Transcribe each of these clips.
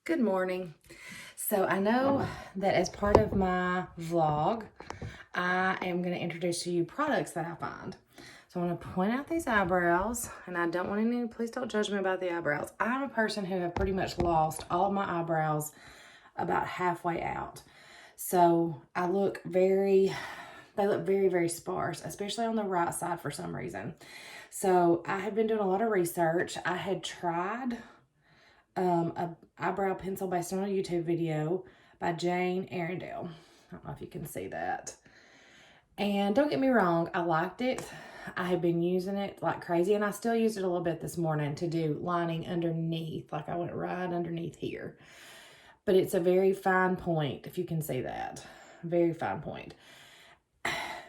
Good morning. So I know that as part of my vlog, I am going to introduce to you products that I find. So I want to point out these eyebrows, and I don't want any, please don't judge me about the eyebrows. I'm a person who have pretty much lost all of my eyebrows about halfway out. So they look very, very sparse, especially on the right side for some reason. So I have been doing a lot of research. I had tried a eyebrow pencil based on a YouTube video by Jane Arundel. I don't know if you can see that. And don't get me wrong, I liked it. I have been using it like crazy, and I still used it a little bit this morning to do lining underneath, like I went right underneath here. But it's a very fine point, if you can see that. Very fine point.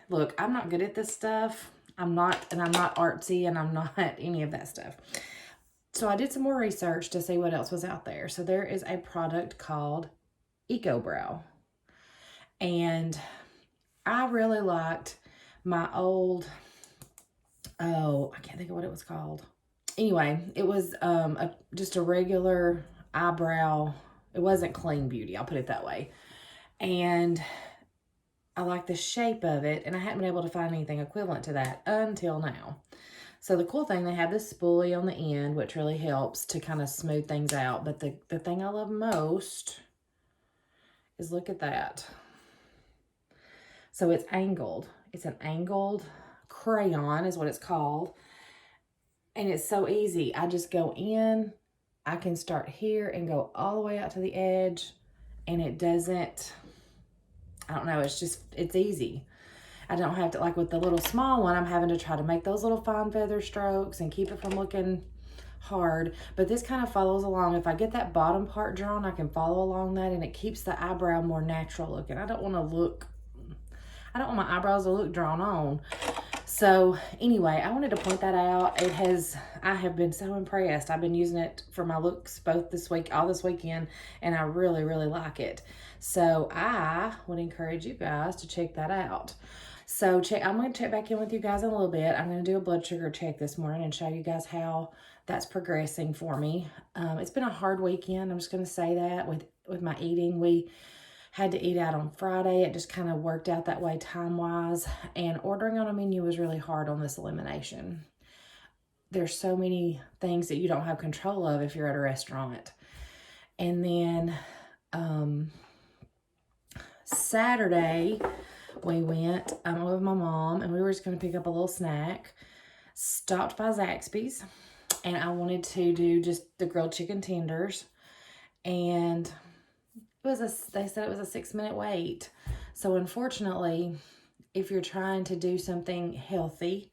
Look, I'm not good at this stuff. I'm not artsy, and I'm not any of that stuff. So I did some more research to see what else was out there. So there is a product called Eyebrow. And I really liked my old, I can't think of what it was called. Anyway, it was just a regular eyebrow. It wasn't clean beauty, I'll put it that way. And I like the shape of it, and I hadn't been able to find anything equivalent to that until now. So the cool thing, they have this spoolie on the end, which really helps to kind of smooth things out. But the thing I love most is, look at that. So it's angled. It's an angled crayon is what it's called. And it's so easy. I just go in. I can start here and go all the way out to the edge. And it doesn't, I don't know, it's easy. I don't have to, like with the little small one, I'm having to try to make those little fine feather strokes and keep it from looking hard. But this kind of follows along. If I get that bottom part drawn, I can follow along that, and it keeps the eyebrow more natural looking. I don't want my eyebrows to look drawn on. So anyway, I wanted to point that out. I have been so impressed. I've been using it for my looks both all this weekend, and I really, really like it. So I would encourage you guys to check that out. So I'm going to check back in with you guys in a little bit. I'm going to do a blood sugar check this morning and show you guys how that's progressing for me. It's been a hard weekend. I'm just going to say that with my eating. We had to eat out on Friday. It just kind of worked out that way time-wise. And ordering on a menu was really hard on this elimination. There's so many things that you don't have control of if you're at a restaurant. And then Saturday, we went with my mom, and we were just going to pick up a little snack. Stopped by Zaxby's, and I wanted to do just the grilled chicken tenders. And they said it was a 6-minute wait. So unfortunately, if you're trying to do something healthy,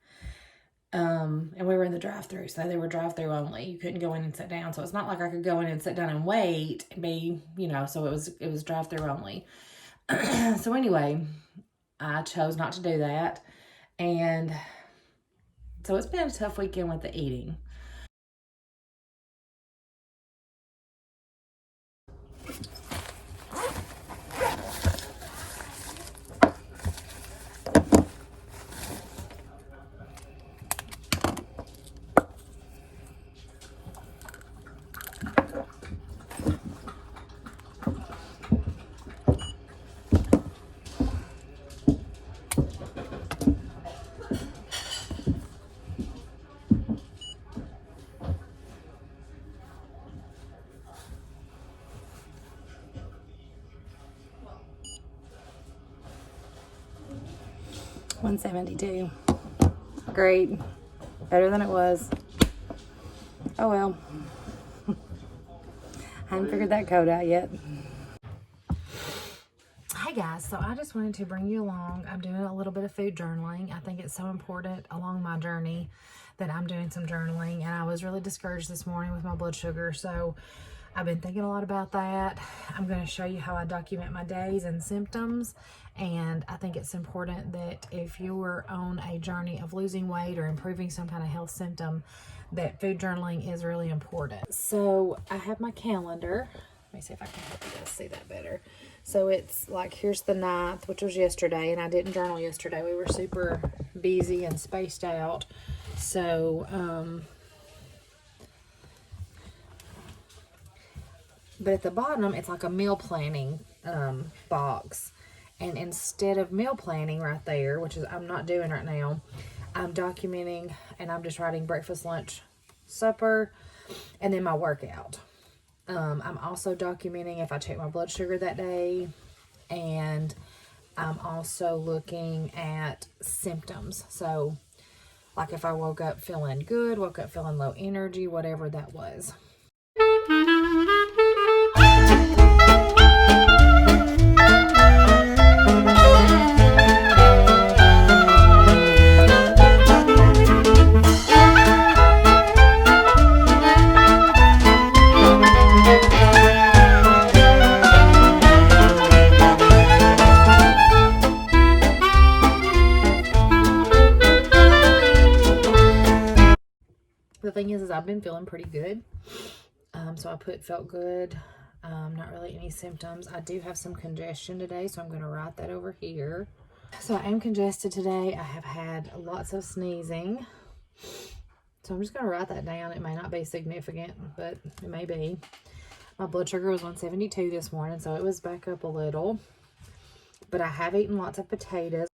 and we were in the drive-thru, so they were drive-thru only. You couldn't go in and sit down. So it's not like I could go in and sit down and wait and be, so it was drive-thru only. So anyway, I chose not to do that. And so it's been a tough weekend with the eating. $172. Great. Better than it was. Oh well. I haven't figured that code out yet. Hey guys, so I just wanted to bring you along. I'm doing a little bit of food journaling. I think it's so important along my journey that I'm doing some journaling, and I was really discouraged this morning with my blood sugar, so I've been thinking a lot about that. I'm going to show you how I document my days and symptoms, and I think it's important that if you're on a journey of losing weight or improving some kind of health symptom, that food journaling is really important. So I have my calendar. Let me see if I can help you guys see that better. So it's like, here's the 9th, which was yesterday, and I didn't journal yesterday. We were super busy and spaced out. So But at the bottom, it's like a meal planning box. And instead of meal planning right there, which is I'm not doing right now, I'm documenting and I'm just writing breakfast, lunch, supper, and then my workout. I'm also documenting if I check my blood sugar that day, and I'm also looking at symptoms. So like if I woke up feeling good, woke up feeling low energy, whatever that was. The thing is I've been feeling pretty good. So I put felt good. Not really any symptoms. I do have some congestion today, so I'm going to write that over here. So I am congested today. I have had lots of sneezing. So I'm just going to write that down. It may not be significant, but it may be. My blood sugar was 172 this morning, so it was back up a little. But I have eaten lots of potatoes.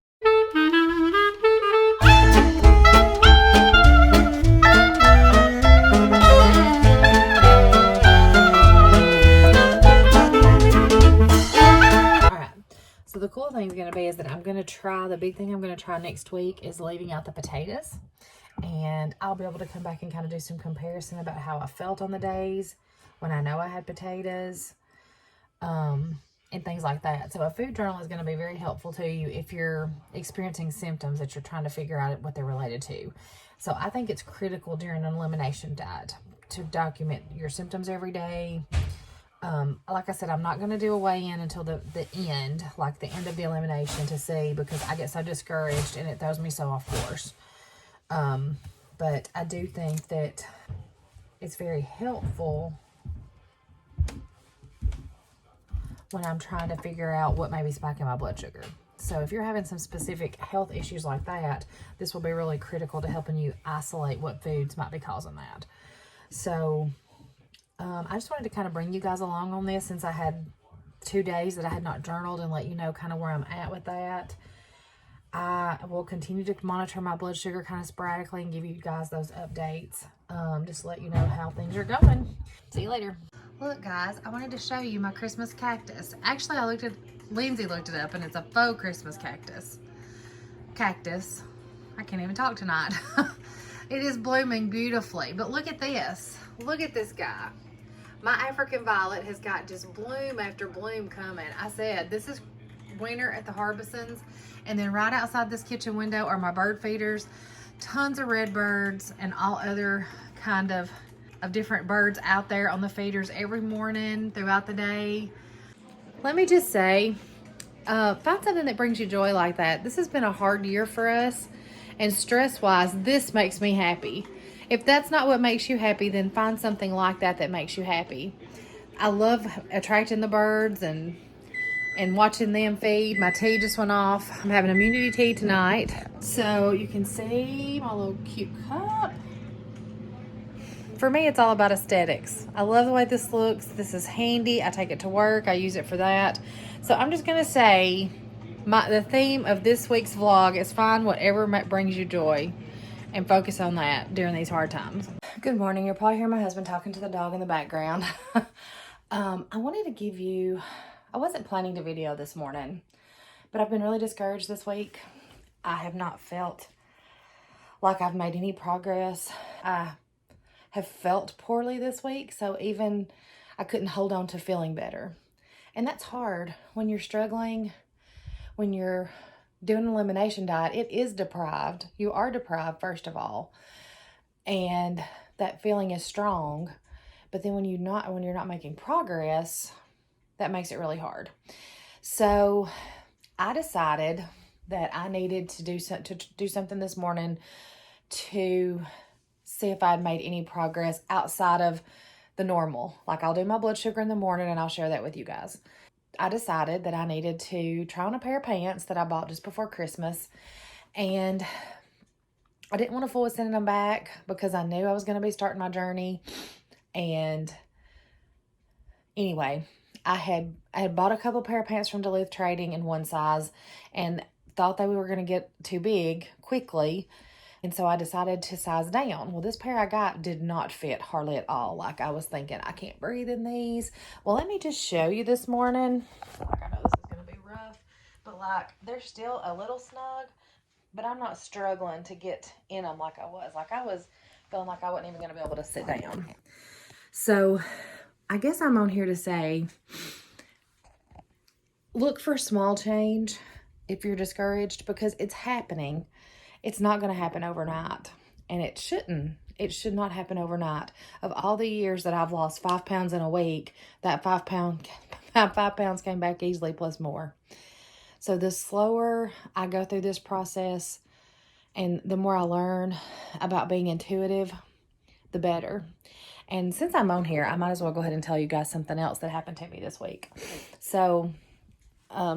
So the cool thing is going to be is that I'm going to try, the big thing I'm going to try next week is leaving out the potatoes. And I'll be able to come back and kind of do some comparison about how I felt on the days when I know I had potatoes, and things like that. So a food journal is going to be very helpful to you if you're experiencing symptoms that you're trying to figure out what they're related to. So I think it's critical during an elimination diet to document your symptoms every day. Like I said, I'm not going to do a weigh-in until the end, like the end of the elimination, to see, because I get so discouraged and it throws me so off course. But I do think that it's very helpful when I'm trying to figure out what may be spiking my blood sugar. So if you're having some specific health issues like that, this will be really critical to helping you isolate what foods might be causing that. So I just wanted to kind of bring you guys along on this, since I had 2 days that I had not journaled, and let you know kind of where I'm at with that. I will continue to monitor my blood sugar kind of sporadically and give you guys those updates. Just to let you know how things are going. See you later. Look, guys, I wanted to show you my Christmas cactus. Actually, Lindsay looked it up, and it's a faux Christmas cactus. I can't even talk tonight. It is blooming beautifully, but look at this. Look at this guy. My African violet has got just bloom after bloom coming. I said, this is winter at the Harbisons, and then right outside this kitchen window are my bird feeders. Tons of red birds and all other kind of different birds out there on the feeders every morning throughout the day. Let me just say, find something that brings you joy like that. This has been a hard year for us, and stress-wise, this makes me happy. If that's not what makes you happy, then find something like that that makes you happy. I love attracting the birds and watching them feed. My tea just went off. I'm having immunity tea tonight. So you can see my little cute cup. For me, it's all about aesthetics. I love the way this looks. This is handy. I take it to work. I use it for that. So I'm just going to say the theme of this week's vlog is find whatever brings you joy and focus on that during these hard times. Good morning. You'll probably hear my husband talking to the dog in the background. I wanted to give you, I wasn't planning to video this morning, but I've been really discouraged this week. I have not felt like I've made any progress. I have felt poorly this week, so even I couldn't hold on to feeling better. And that's hard when you're struggling, when you're doing an elimination diet. It is deprived. You are deprived, first of all. And that feeling is strong. But then when you're not making progress, that makes it really hard. So I decided that I needed to do something this morning to see if I'd made any progress outside of the normal. Like, I'll do my blood sugar in the morning and I'll share that with you guys. I decided that I needed to try on a pair of pants that I bought just before Christmas, and I didn't want to fool with sending them back because I knew I was going to be starting my journey, and Anyway, I had bought a couple pair of pants from Duluth Trading in one size and thought they were going to get too big quickly. And so I decided to size down. Well, this pair I got did not fit hardly at all. Like, I was thinking, I can't breathe in these. Well, let me just show you this morning. Like, I know this is going to be rough, but like, they're still a little snug, but I'm not struggling to get in them like I was. Like, I was feeling like I wasn't even going to be able to sit down. So I guess I'm on here to say, look for small change if you're discouraged, because it's happening. It's not going to happen overnight, and it shouldn't. It should not happen overnight. Of all the years that I've lost 5 pounds in a week, that 5 pounds came back easily plus more. So the slower I go through this process and the more I learn about being intuitive, the better. And since I'm on here, I might as well go ahead and tell you guys something else that happened to me this week. So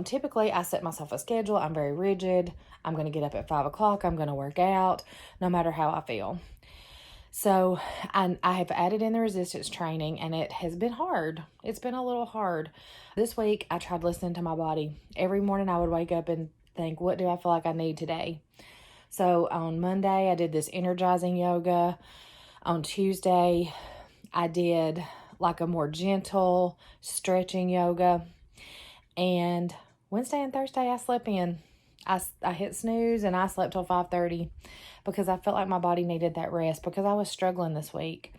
typically I set myself a schedule. I'm very rigid. I'm going to get up at 5 o'clock. I'm going to work out no matter how I feel. So I have added in the resistance training, and it has been hard. It's been a little hard. This week I tried listening to my body. Every morning I would wake up and think, what do I feel like I need today? So on Monday I did this energizing yoga. On Tuesday I did like a more gentle stretching yoga. And Wednesday and Thursday I slept in. I hit snooze and I slept till 5:30 because I felt like my body needed that rest because I was struggling this week.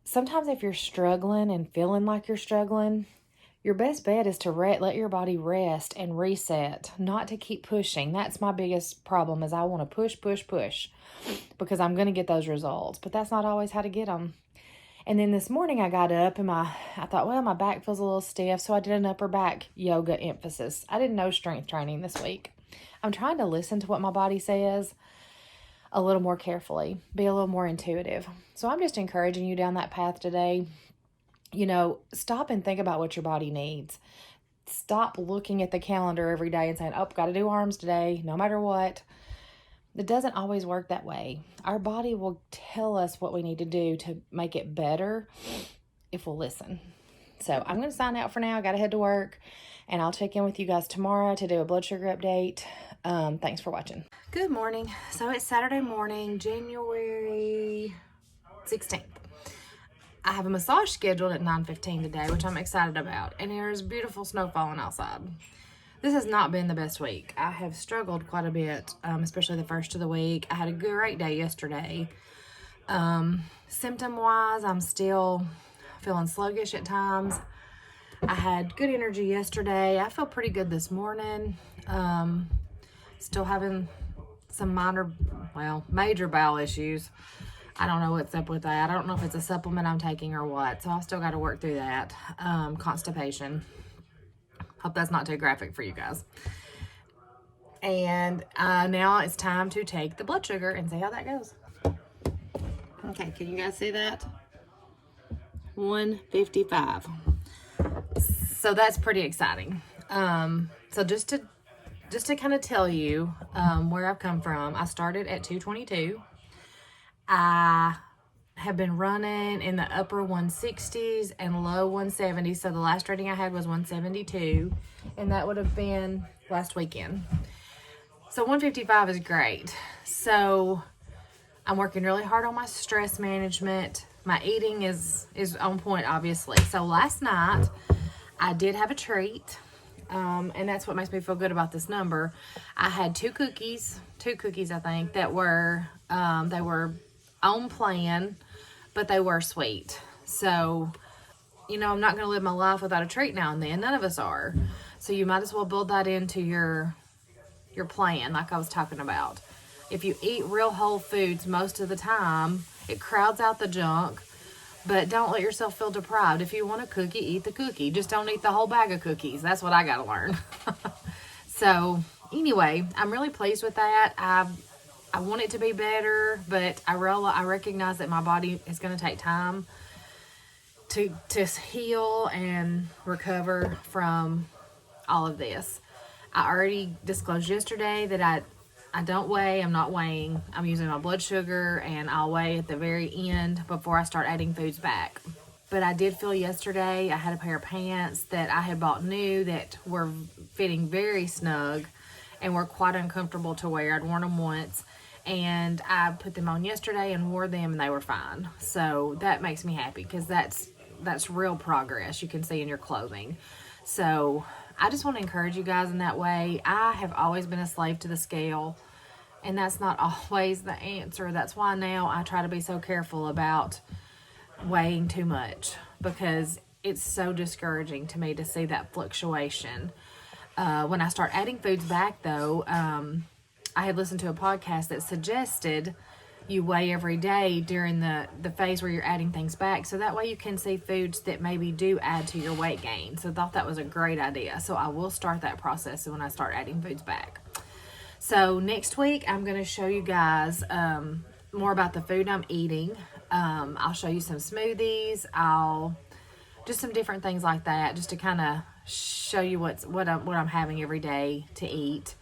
Sometimes if you're struggling and feeling like you're struggling, your best bet is to let your body rest and reset, not to keep pushing. That's my biggest problem, is I want to push because I'm going to get those results, but that's not always how to get them. And then this morning I got up and I thought, well, my back feels a little stiff, so I did an upper back yoga emphasis. I did no strength training this week. I'm trying to listen to what my body says a little more carefully, be a little more intuitive. So I'm just encouraging you down that path today. You know, stop and think about what your body needs. Stop looking at the calendar every day and saying, oh, got to do arms today, no matter what. It doesn't always work that way. Our body will tell us what we need to do to make it better if we'll listen. So I'm going to sign out for now. I got to head to work, and I'll check in with you guys tomorrow to do a blood sugar update. Thanks for watching. Good morning. So it's Saturday morning, January 16th. I have a massage scheduled at 9:15 today, which I'm excited about. And there's beautiful snow falling outside. This has not been the best week. I have struggled quite a bit, especially the first of the week. I had a great day yesterday. Symptom-wise, I'm still feeling sluggish at times. I had good energy yesterday. I feel pretty good this morning. Still having some major bowel issues. I don't know what's up with that. I don't know if it's a supplement I'm taking or what. So I still got to work through that. Constipation. Hope that's not too graphic for you guys. And now it's time to take the blood sugar and see how that goes. Okay, can you guys see that? 155. So that's pretty exciting. So just to kind of tell you where I've come from, I started at 222. I have been running in the upper 160s and low 170s. So the last rating I had was 172, and that would have been last weekend. So 155 is great. So I'm working really hard on my stress management. My eating is on point, obviously. So last night I did have a treat. And that's what makes me feel good about this number. I had two cookies, I think, that were, they were on plan, but they were sweet. So, you know, I'm not going to live my life without a treat now and then. None of us are. So you might as well build that into your plan, like I was talking about. If you eat real whole foods most of the time, it crowds out the junk. But don't let yourself feel deprived. If you want a cookie, eat the cookie. Just don't eat the whole bag of cookies. That's what I got to learn. So anyway, I'm really pleased with that. I want it to be better, but I recognize that my body is going to take time to heal and recover from all of this. I already disclosed yesterday that I don't weigh. I'm not weighing. I'm using my blood sugar, and I'll weigh at the very end before I start adding foods back. but I did feel yesterday I had a pair of pants that I had bought new that were fitting very snug and were quite uncomfortable to wear. I'd worn them once, and I put them on yesterday and wore them, and they were fine. So that makes me happy, because that's real progress you can see in your clothing. So I just want to encourage you guys in that way. I have always been a slave to the scale, and that's not always the answer. That's why now I try to be so careful about weighing too much, because it's so discouraging to me to see that fluctuation. When I start adding foods back, though, I had listened to a podcast that suggested you weigh every day during the phase where you're adding things back, so that way you can see foods that maybe do add to your weight gain. So I thought that was a great idea. So I will start that process when I start adding foods back. So next week, I'm going to show you guys more about the food I'm eating. I'll show you some smoothies. Just some different things like that, just to kind of show you what I'm having every day to eat.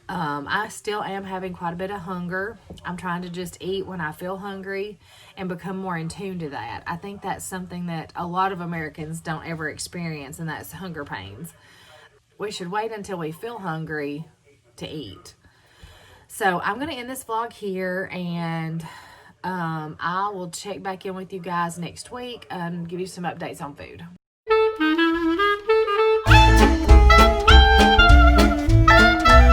I still am having quite a bit of hunger. I'm trying to just eat when I feel hungry and become more in tune to that. I think that's something that a lot of Americans don't ever experience, and that's hunger pains. We should wait until we feel hungry to eat. So I'm going to end this vlog here, and I will check back in with you guys next week and give you some updates on food.